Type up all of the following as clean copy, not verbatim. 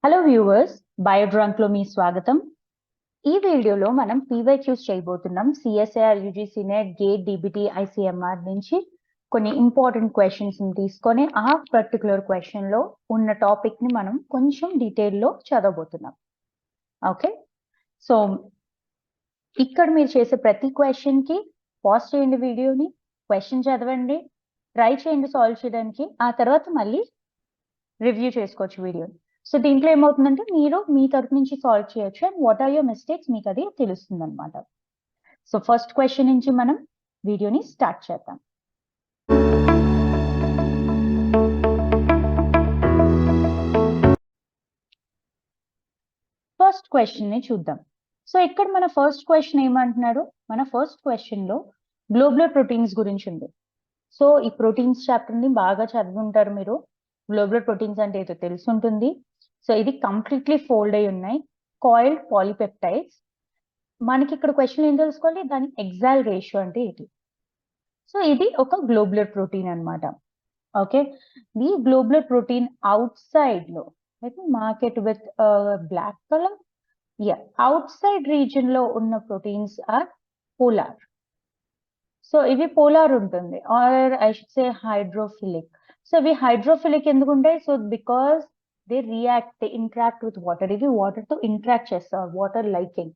Hello viewers, బయోడ్రంక్ లో మీ స్వాగతం. ఈ వీడియోలో మనం PYQs చేయబోతున్నాం. CSIR UGC NET gate DBT ICMR నుంచి కొన్ని ఇంపార్టెంట్ క్వశ్చన్స్ ని తీసుకొని ఆ పర్టికులర్ క్వశ్చన్ లో ఉన్న టాపిక్ ని మనం కొంచెం డీటెయిల్ లో చదవబోతున్నాం. ఓకే, సో ఇక్కడ మీరు చేసే ప్రతి క్వశ్చన్ కి పాజ్ చేయండి వీడియోని, క్వశ్చన్ చదవండి, ట్రై చేయండి సాల్వ్ చేయడానికి, ఆ తర్వాత మళ్ళీ రివ్యూ చేసుకోవచ్చు వీడియోని. సో దీంట్లో ఏమవుతుందంటే మీరు మీ తరపు నుంచి సాల్వ్ చేయొచ్చు and what are your mistakes మీకు అది తెలుస్తుంది అనమాట. సో ఫస్ట్ క్వశ్చన్ నుంచి మనం వీడియోని స్టార్ట్ చేద్దాం. ఫస్ట్ క్వశ్చన్ ని చూద్దాం. సో ఇక్కడ మన ఫస్ట్ క్వశ్చన్ ఏమంటున్నాడు, మన ఫస్ట్ క్వశ్చన్ లో గ్లోబులర్ ప్రోటీన్స్ గురించి ఉంది. సో ఈ ప్రోటీన్స్ చాప్టర్ ని బాగా చదువుంటారు మీరు. గ్లోబులర్ ప్రోటీన్స్ అంటే ఏదో తెలుసుంటుంది. సో ఇది కంప్లీట్లీ ఫోల్డ్ అయి ఉన్నాయి, కాయిల్డ్ పాలిపెప్టైడ్స్. మనకి ఇక్కడ క్వశ్చన్ ఏం తెలుసుకోవాలి, దాని ఎగ్జాల్ రేషియో అంటే ఏంటి. సో ఇది ఒక గ్లోబులర్ ప్రోటీన్ అన్నమాట. Okay, the globular protein outside లో marked with black colour, outside region లో ఉన్న ప్రోటీన్స్ ఆర్ పోలార్. సో ఇవి పోలార్ ఉంటుంది, or I should say hydrophilic. So ఇవి హైడ్రోఫిలిక్ ఎందుకు ఉంటాయి, so because they interact with water. ఇవి water తో ఇంటరాక్ట్ చేస్తారు, వాటర్ లైకింగ్.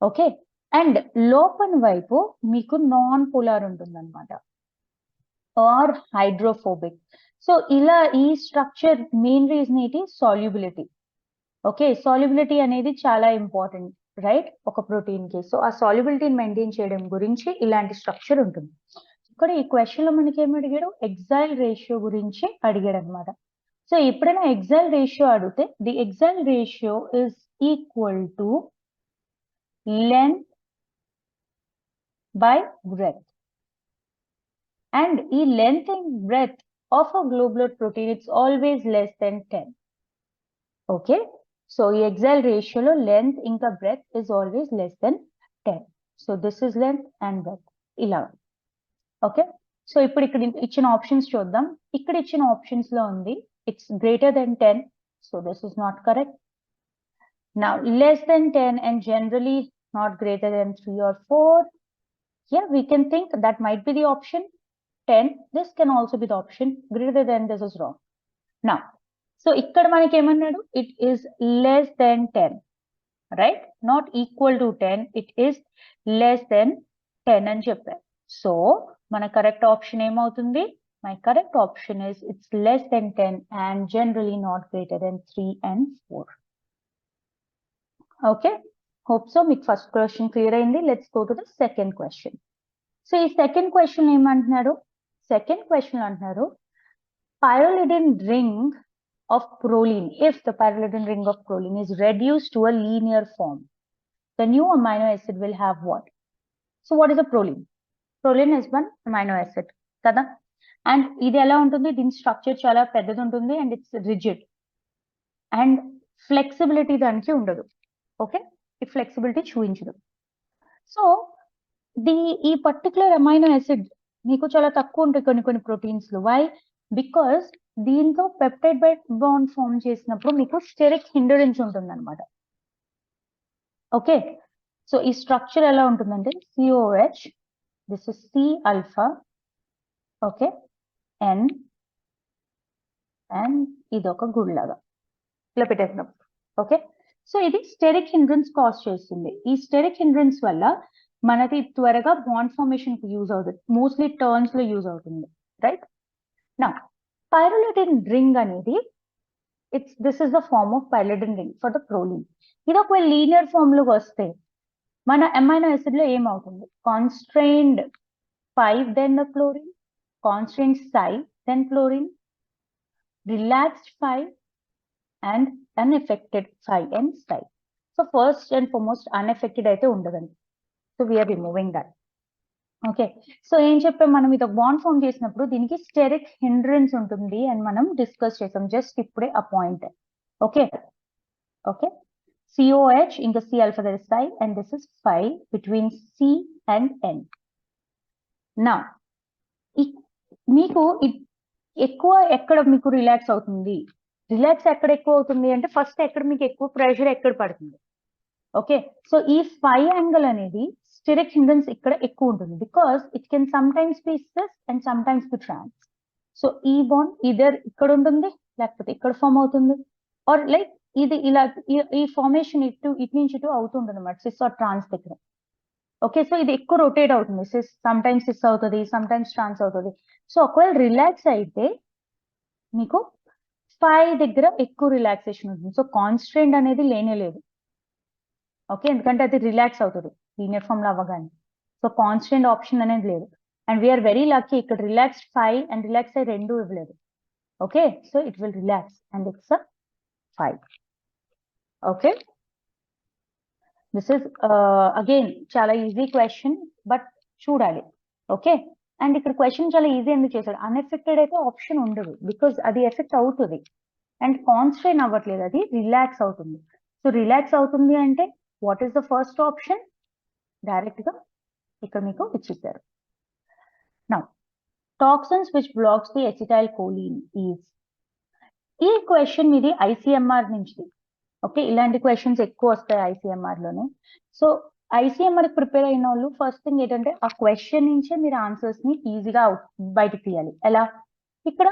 ఓకే, అండ్ లోపల వైపు మీకు నాన్ పోలార్ ఉంటుంది అనమాట, ఆర్ హైడ్రోఫోబిక్. సో ఇలా ఈ స్ట్రక్చర్ మెయిన్ రీజన్ ఏంటి, సాల్యుబిలిటీ. ఓకే, సాల్యుబిలిటీ అనేది చాలా ఇంపార్టెంట్, రైట్, ఒక ప్రోటీన్ కి. సో ఆ సాల్యుబిలిటీని మెయింటైన్ చేయడం గురించి ఇలాంటి స్ట్రక్చర్ ఉంటుంది. ఇక్కడ ఈ క్వశ్చన్ లో మనకి ఏం అడిగాడు, ఎగ్జైల్ రేషియో గురించి అడిగాడు అనమాట. సో ఎప్పుడైనా ఎగ్జైల్ రేషియో అడిగితే the exhale ratio is equal to length by breadth, and ఈ length and breadth of a globular protein it's always less than 10. okay, so ఈ ఎగ్జైల్ రేషియోలో లెంత్ ఇంకా breadth is always less than 10. so this is length and breadth ఇలా. Okay, so ఇప్పుడు ఇక్కడ ఇచ్చిన options చూద్దాం. ఇక్కడ ఇచ్చిన ఆప్షన్స్ లో ఉంది it's greater than 10, so this is not correct. now less than 10 and generally not greater than 3 or 4, yeah, we can think that might be the option 10. This can also be the option. Greater than this is wrong. Now, so ikkada manaki emannadu, it is less than 10, right? Not equal to 10. It is less than 10 ani chepparu. So mana correct option em avutundi? My correct option is it's less than 10 and generally not greater than 3 and 4. Okay, hope so. Meeku first question clear ayindi. Let's go to the second question. So ఈ second question ఏమంటున్నారు, second question అంటున్నారు pyrrolidine ring of proline, if the pyrrolidine ring of proline is reduced to a linear form, the new amino acid will have what? So what is a proline? Proline is one amino acid కదా, and ఇది ఎలా ఉంటుంది, దీని structure చాలా పెద్దది ఉంటుంది and it's rigid and flexibility దానికి ఉండదు. ఓకే, ఈ ఫ్లెక్సిబిలిటీ చూపించదు. సో ఈ పర్టికులర్ అమైనో యాసిడ్ మీకు చాలా తక్కువ ఉంటాయి కొన్ని ప్రోటీన్స్ లో. వై? బికాస్ దీంతో పెప్టైడ్ బై బాండ్ ఫామ్ చేసినప్పుడు మీకు స్టెరిక్ హిండరెన్స్ ఉంటుంది అనమాట. ఓకే, సో ఈ స్ట్రక్చర్ ఎలా ఉంటుందంటే COH, this is C alpha, okay, N, and ఇది ఒక గుడ్లాగా ఇలా పెట్టేసినప్పుడు. ఓకే, సో ఇది స్టెరిక్ హిండ్రెన్స్ కాజ్ చేస్తుంది. ఈ స్టెరిక్ హిండ్రెన్స్ వల్ల మనకి త్వరగా బాండ్ ఫార్మేషన్ కి యూజ్ అవుతుంది, మోస్ట్లీ టర్న్స్ లో యూజ్ అవుతుంది, రైట్. నా పైరోలిడిన్ రింగ్ అనేది this is the form of pyrrolidine ring for the proline. ఇది ఒకవేళ లీనియర్ ఫార్మ్ లోకి వస్తే మన అమైనో యాసిడ్ లో ఏమవుతుంది, కాన్స్ట్రైన్డ్ 5 then the chlorine, constrained psi then chlorine, relaxed 5 and unaffected psi and psi. So first and foremost unaffected అయితే ఉండదండి. So we are removing that. Okay, so ఏం చెప్పాం మనం, ఇది ఒక బాండ్ ఫామ్ చేసినప్పుడు దీనికి స్టెరిక్ హిండ్రెన్స్ ఉంటుంది అని మనం డిస్కస్ చేసాం జస్ట్ ఇప్పుడే ఆ పాయింట్. ఓకే, ఓకే, COH ఇంకా C alpha there is psi and this is phi between C and N. నా మీకు ఎక్కువ ఎక్కడ మీకు రిలాక్స్ అవుతుంది, రిలాక్స్ ఎక్కడ ఎక్కువ అవుతుంది అంటే ఫస్ట్ ఎక్కడ మీకు ఎక్కువ ప్రెషర్ ఎక్కడ పడుతుంది. ఓకే, సో ఈ 5 యాంగిల్ అనేది స్టెరిక్ హిండ్రెన్స్ ఇక్కడ ఎక్కువ ఉంటుంది because it can sometimes be cis and sometimes be trans. So ఈ బాండ్ ఇదర్ ఇక్కడ ఉంటుంది లేకపోతే ఇక్కడ ఫామ్ అవుతుంది, ఆర్ లైక్ ఇది ఇలా ఈ ఫార్మేషన్ ఇటు నుంచి ఇటు అవుతుంటుంది అనమాట సిస్ ఆర్ ట్రాన్స్ దగ్గర. ఓకే, సో ఇది ఎక్కువ రొటేట్ అవుతుంది, సిస్ సమ్ టైమ్స్ సిస్ అవుతుంది, సమ్ టైమ్స్ ట్రాన్స్ అవుతుంది. సో ఒకవేళ రిలాక్స్ అయితే మీకు 5 దగ్గర ఎక్కువ రిలాక్సేషన్ ఉంటుంది. సో కాన్స్టెంట్ అనేది లేనే లేదు. ఓకే, ఎందుకంటే అది రిలాక్స్ అవుతుంది లీనియర్ ఫామ్ లో అవ్వగానే. సో కాన్స్టెంట్ ఆప్షన్ అనేది లేదు. అండ్ వీఆర్ వెరీ లక్కీ ఇక్కడ రిలాక్స్ 5 అండ్ రిలాక్స్ అయ్యి రెండు ఇవ్వలేదు. Okay, so it will relax and it's 5. Okay, this is again చాలా ఈజీ క్వశ్చన్ బట్ చూడాలి. ఓకే, అండ్ ఇక్కడ క్వశ్చన్ చాలా ఈజీ ఎందుకు చేశాడు, అన్ఎఫెక్టెడ్ అయితే ఆప్షన్ ఉండదు బికాస్ అది ఎఫెక్ట్ అవుతుంది అండ్ కాన్స్ట్రెయిన్ అవ్వట్లేదు, అది రిలాక్స్ అవుతుంది. సో రిలాక్స్ అవుతుంది అంటే what is the first option, direct గా ఇక్కడ మీకు ఇచ్చిస్తారు. Now toxins which blocks the acetylcholine is. ఈ క్వశ్చన్ ఇది ఐసీఎంఆర్ నుంచి. ఓకే, ఇలాంటి క్వశ్చన్స్ ఎక్కువ వస్తాయి ఐసీఎంఆర్ లోనే. సో ఐసీఎంఆర్ ప్రిపేర్ అయిన వాళ్ళు ఫస్ట్ థింగ్ ఏంటంటే ఆ క్వశ్చన్ నుంచే మీరు ఆన్సర్స్ ని ఈజీగా బయటకు తీయాలి. ఎలా, ఇక్కడ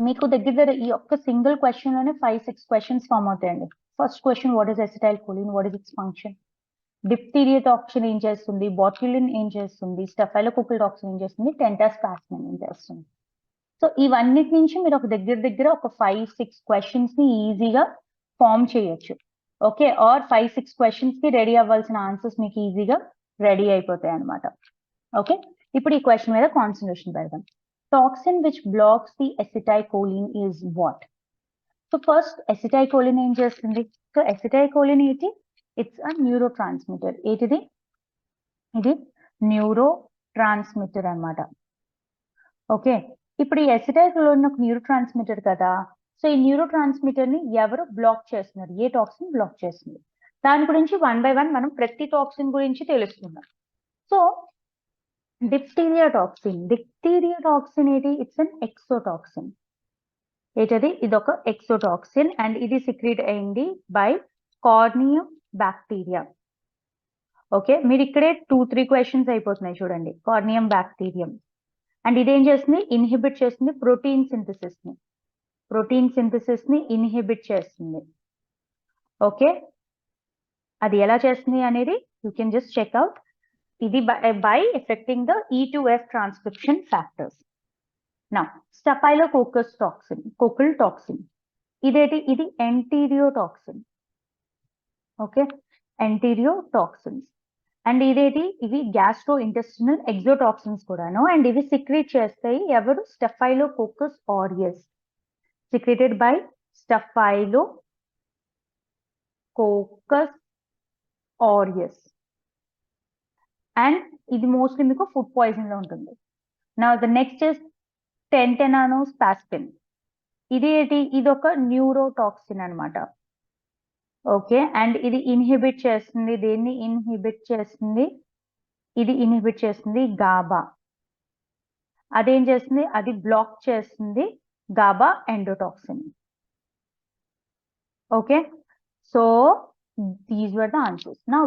మీకు దగ్గర ఈ ఒక్క సింగిల్ క్వశ్చన్ లోనే 5-6 క్వశ్చన్స్ ఫామ్ అవుతాయండి. First question, what is acetyl choline, what is its function, diphtheria toxin ఏం చేస్తుంది, బాట్యులిన్ ఏం చేస్తుంది, స్టెఫైలోకోకల్ టాక్సిన్ ఏం చేస్తుంది, టెంటాస్పాస్మిన్ ఏం చేస్తుంది. సో ఇవన్నిటి నుంచి మీరు ఒక దగ్గర ఒక 5-6 క్వశ్చన్స్ ని ఈజీగా ఫామ్ చేయొచ్చు. ఓకే, ఆర్ 5-6 క్వశ్చన్స్ కి రెడీ అవ్వాల్సిన ఆన్సర్స్ మీకు ఈజీగా రెడీ అయిపోతాయి అనమాట. ఓకే, ఇప్పుడు ఈ క్వశ్చన్ మీద కాన్సన్ట్రేషన్ పెడదాం. Toxin which blocks the acetylcholine is what. So first acetylcholine ఏం చేస్తుంది, సో ఎసిటైకోలిన్ ఏంటి, ఇట్స్ అ న్యూరో ట్రాన్స్మిటర్. ఏంటిది, ఇది న్యూరో ట్రాన్స్మిటర్ అనమాట. ఓకే, ఇప్పుడు ఈ ఎసిటైకోలిన్ ఒక న్యూరో ట్రాన్స్మిటర్ కదా. సో ఈ న్యూరో ట్రాన్స్మిటర్ ని ఎవరు బ్లాక్ చేస్తున్నారు, ఏ టాక్సిన్ బ్లాక్ చేస్తుంది, దాని గురించి 1 by 1 మనం ప్రతి టాక్సిన్ గురించి తెలుసుకుందాం. సో డిప్థీరియా టాక్సిన్ ఏంటి, ఇట్స్ అన్ ఎక్సోటాక్సిన్. ఏంటది, ఇది ఒక ఎక్సోటాక్సిన్ అండ్ ఇది సిక్రీట్ అయింది బై కార్నియం బ్యాక్టీరియా. ఓకే, మీరు ఇక్కడే 2-3 క్వశ్చన్స్ అయిపోతున్నాయి చూడండి. కార్నియం బ్యాక్టీరియం అండ్ ఇదేం చేస్తుంది, ఇన్హిబిట్ చేస్తుంది ప్రోటీన్ సింథసిస్ ని ఇన్హిబిట్ చేస్తుంది. ఓకే, అది ఎలా చేస్తుంది అనేది యూ కెన్ జస్ట్ చెక్అవుట్. ఇది by affecting the E2F transcription factors. Now staphylococcal toxin ఇదేంటి, ఇది ఎంటీరియోటాక్సిన్. ఓకే, ఎంటీరియోటాక్సిన్స్ అండ్ ఇదేంటి, ఇవి గ్యాస్ట్రో ఇంటెస్టినల్ ఎగ్జోటాక్సిన్స్ కూడాను అండ్ ఇవి సిక్రీట్ చేస్తాయి ఎవరు, staphylococcus aureus, secreted by Staphylococcus aureus and ఇది మోస్ట్లీ మీకు ఫుడ్ పాయిజన్ లో ఉంటుంది. నా ద నెక్స్ట్ ఇస్ టెంటెనానోస్పాస్పిన్. ఇది ఏంటి, ఇది ఒక న్యూరోటాక్సిన్ అనమాట. ఓకే, అండ్ ఇది ఇన్హిబిట్ చేస్తుంది, దేన్ని ఇన్హిబిట్ చేస్తుంది, ఇది ఇన్హిబిట్ చేస్తుంది గాబా. అదేం చేస్తుంది, అది బ్లాక్ చేస్తుంది GABA endotoxin. Okay, so these were the answers. నా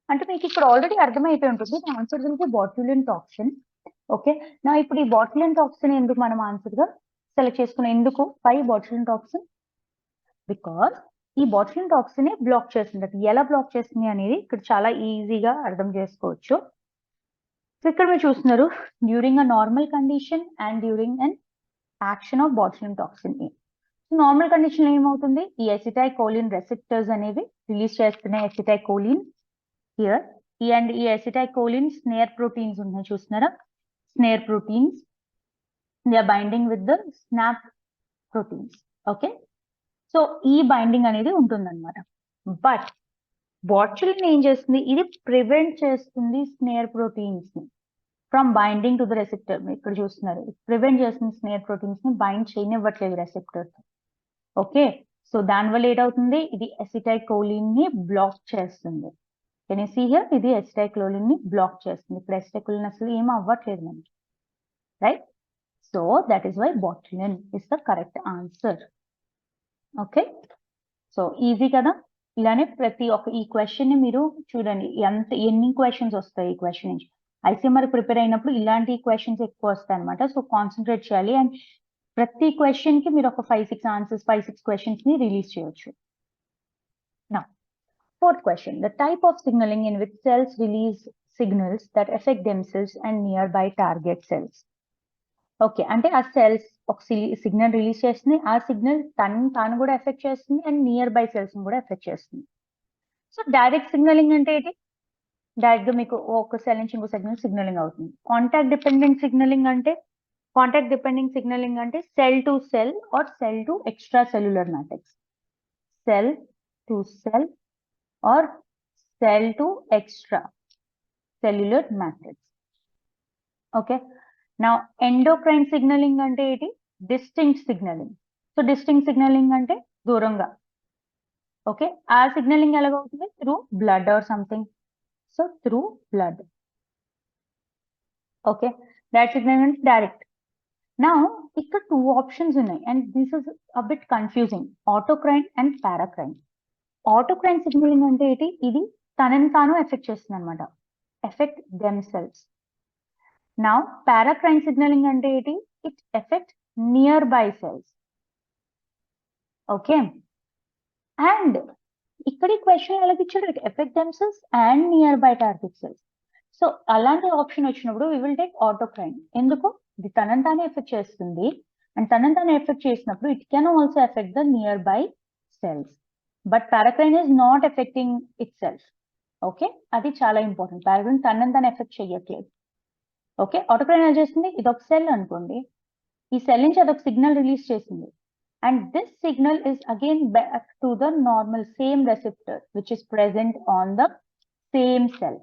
అంటే మీకు ఇక్కడ ఆల్రెడీ అర్థమైపోయి ఉంటుంది ఆన్సర్ గురించి, బాట్యులిన్ టాక్సిన్. ఓకే, నా ఇప్పుడు ఈ బాట్యులిన్ టాక్సిన్ ఎందుకు మనం ఆన్సర్ గా సెలెక్ట్ చేసుకున్నాం, ఎందుకు పై బాట్యులిన్ టాక్సిన్, బికాస్ ఈ బాట్యులిన్ టాక్సిన్ బ్లాక్ చేస్తుంది. ఎలా బ్లాక్ చేస్తుంది అనేది ఇక్కడ చాలా ఈజీగా అర్థం చేసుకోవచ్చు. సో ఇక్కడ మీరు చూస్తున్నారు during a normal condition and during an action of botulin toxin. Normal condition ఏమవుతుంది, ఈ ఎసిటైకోలిన్ రెసెప్టర్స్ అనేవి రిలీజ్ చేస్తున్నాయి ఎసిటైకోలిన్ హియర్. అండ్ ఈ ఎసిటైకోలిన్ స్నేర్ ప్రోటీన్స్ ఉన్నాయి చూస్తున్నారా, snare proteins, they are binding with the snap proteins. Okay, so ఈ బైండింగ్ అనేది ఉంటుందన్నమాట. బట్ బాట్యులిన్ ఏం చేస్తుంది, ఇది ప్రివెంట్ చేస్తుంది స్నేర్ ప్రోటీన్స్ ని from binding to the receptor. ఇక్కడ చూస్తున్నారు, ప్రివెంట్ చేస్తుంది స్నేర్ ప్రోటీన్స్ ని బైండ్ చేయనివ్వట్లేదు రెసెప్టర్. ఓకే, సో దానివల్ల ఏమవుతుంది, ఇది ఎసిటైకోలిన్ ని బ్లాక్ చేస్తుంది. కెన్ యు సీ హియర్, ఇది ఎసిటైకోలిన్ ని బ్లాక్ చేస్తుంది. ఇప్పుడు ఎసిటైకోలిన్ అసలు ఏం అవ్వట్లేదు మనకి, right? So that is why botulin is the correct answer. Okay, so easy కదా. ఇలానే ప్రతి ఒక్క ఈ క్వశ్చన్ ని మీరు చూడండి, ఎన్ని క్వశ్చన్స్ వస్తాయి ఈ క్వశ్చన్ నుంచి. ఐసీఎంఆర్ ప్రిపేర్ అయినప్పుడు ఇలాంటి క్వశ్చన్స్ ఎక్కువ వస్తాయి అనమాట. సో కాన్సన్ట్రేట్ చేయాలి అండ్ ప్రతి క్వశ్చన్ కి మీరు ఒక 5-6 ఆన్సర్స్, 5-6 క్వశ్చన్స్ ని రిలీజ్ చేయొచ్చు. నా fourth question, the type of signaling in which cells release signals that affect themselves and nearby target cells. Okay, అంటే ఆ సెల్స్ ఒక సిగ్నల్ రిలీజ్ చేస్తుంది, ఆ సిగ్నల్ తాను కూడా ఎఫెక్ట్ చేస్తుంది అండ్ నియర్ బై సెల్స్ కూడా ఎఫెక్ట్ చేస్తుంది. సో డైరెక్ట్ సిగ్నలింగ్ అంటే ఏంటి? డైరెక్ట్ గా మీకు ఒక సెల్ నుంచి ఇంకో సిగ్నలింగ్ అవుతుంది. కాంటాక్ట్ డిపెండెంట్ సిగ్నలింగ్ అంటే cell to cell or cell to extracellular matrix. Cell to cell or cell to extracellular matrix. Okay, నా ఎండోక్రైన్ సిగ్నలింగ్ అంటే ఏంటి? Distinct signaling. So distinct signaling అంటే దూరంగా. Okay, ఆ signaling ఎలాగవుతుంది? Through blood or something. So through blood. Okay, direct signaling అంటే direct. నా ఇక్కడ 2 ఆప్షన్స్ ఉన్నాయి and this is a bit confusing, autocrine and paracrine. ఆటోక్రైన్ signalling అంటే ఏంటి? ఇది తనని తాను ఎఫెక్ట్ చేస్తుంది అనమాట, effect them cells. Now, paracrine signaling అంటే ఏంటి? It affects nearby cells. Okay. And ఇక్కడి క్వశ్చన్ ఎలా ఇచ్చాడు? It affects themselves and nearby target cells. So అలాంటి ఆప్షన్ వచ్చినప్పుడు we will take autocrine. ఎందుకు? ఇది తనని తానే ఎఫెక్ట్ చేస్తుంది అండ్ తనని తానే ఎఫెక్ట్ చేసినప్పుడు it can also affect the nearby cells. But paracrine is not affecting itself. Okay, అది చాలా ఇంపార్టెంట్. paracrine తనని తానే ఎఫెక్ట్ చేయట్లేదు. ఓకే, ఆటోక్రైన్ ఏం చేస్తుంది? ఇది ఒక సెల్ అనుకోండి, ఈ సెల్ నుంచి అదొక సిగ్నల్ రిలీజ్ చేసింది and this signal is again back to the normal same receptor which is present on the same cell.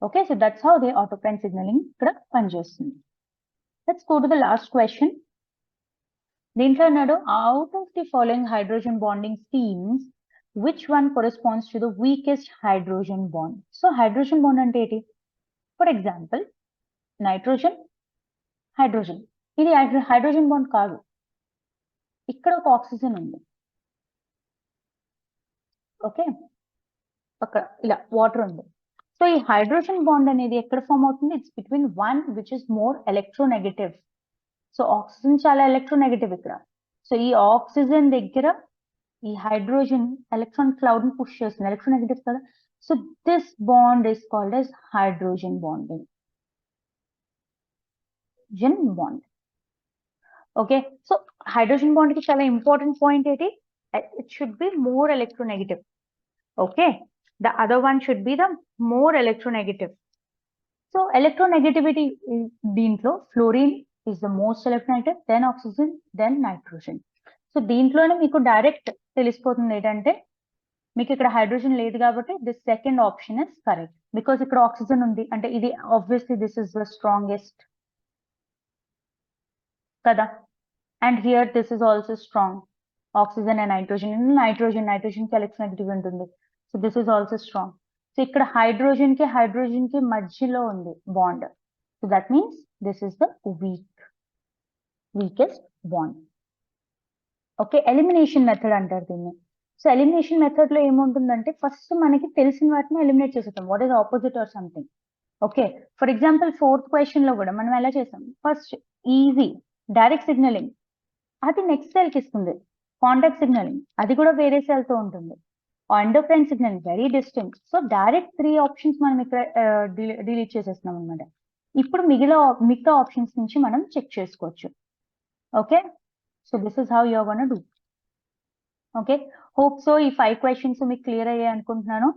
Okay, so that's how the autocrine signaling ఇక్కడ పనిచేస్తుంది. Let's go to the last question. దీంట్లో అన్నాడు, out of the following hydrogen bonding schemes which one corresponds to the weakest hydrogen bond. So hydrogen bond అంటే ఏంటి? For example nitrogen, hydrogen. ఇది hydrogen bond కాదు, ఇక్కడ ఒక ఆక్సిజన్ ఉంది. Okay, అక్కడ ఇలా వాటర్ ఉంది. సో ఈ హైడ్రోజన్ బాండ్ అనేది ఎక్కడ ఫామ్ అవుతుంది? It's between one which is more electronegative. So oxygen చాలా ఎలక్ట్రోనెగటివ్ ఇక్కడ. సో ఈ ఆక్సిజన్ దగ్గర ఈ హైడ్రోజన్ ఎలక్ట్రాన్ క్లౌడ్ ని పుష్ చేస్తుంది, ఎలక్ట్రోనెగటివ్ కదా. So this bond is called as hydrogen bonding. Bond. Okay, so hydrogen bond కి చాలా ఇంపార్టెంట్ పాయింట్ ఏంటి? It should be more electronegative. Okay, the other one should be the more electronegative. So electronegativity దీంట్లో fluorine is the most electronegative, then oxygen, then nitrogen. So దీంట్లోనే మీకు direct తెలిసిపోతుంది ఏంటంటే మీకు ఇక్కడ హైడ్రోజన్ లేదు కాబట్టి this second option is correct, because ఇక్కడ ఆక్సిజన్ ఉంది అంటే ఇది obviously this is the strongest కదా. And here this is also strong, oxygen and nitrogen. Nitrogen కి ఎలక్ట్రోనెగటివ్ ఉంటుంది. So this is also strong. So ఇక్కడ హైడ్రోజన్ కి మధ్యలో ఉంది bond. So that means this is the weakest bond. Okay, elimination method అంటారు దీన్ని. So elimination method లో ఏముంటుందంటే ఫస్ట్ మనకి తెలిసిన వాటిని ఎలిమినేట్ చేసేస్తాం, what is opposite or something. Okay, for example 4th question లో కూడా మనం ఎలా చేసాం? ఫస్ట్ ఈజీ డైరెక్ట్ సిగ్నలింగ్, అది నెక్స్ట్ సెల్ కి ఇస్తుంది. కాంటాక్ట్ సిగ్నలింగ్, అది కూడా వేరే సెల్ తో ఉంటుంది. Endocrine signalling very distinct. So direct 3 options మనం ఇక్కడ డిలీట్ చేసేస్తున్నాం అనమాట. ఇప్పుడు మిగతా ఆప్షన్స్ నుంచి మనం చెక్ చేసుకోవచ్చు. Okay, so this is how you are gonna do. Okay, hope so ఈ 5 క్వశ్చన్స్ మీకు క్లియర్ అయ్యాయి అనుకుంటున్నాను.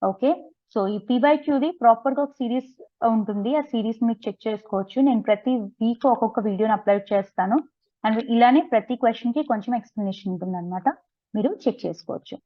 ఓకే, సో ఈ PYQ ది ప్రాపర్ గా ఒక సిరీస్ ఉంటుంది, ఆ సిరీస్ మీకు చెక్ చేసుకోవచ్చు. నేను ప్రతి వీక్ ఒక్కొక్క వీడియోని అప్లోడ్ చేస్తాను అండ్ ఇలానే ప్రతి క్వశ్చన్ కి కొంచెం ఎక్స్ప్లెనేషన్ ఉంటుంది అనమాట, మీరు చెక్ చేసుకోవచ్చు.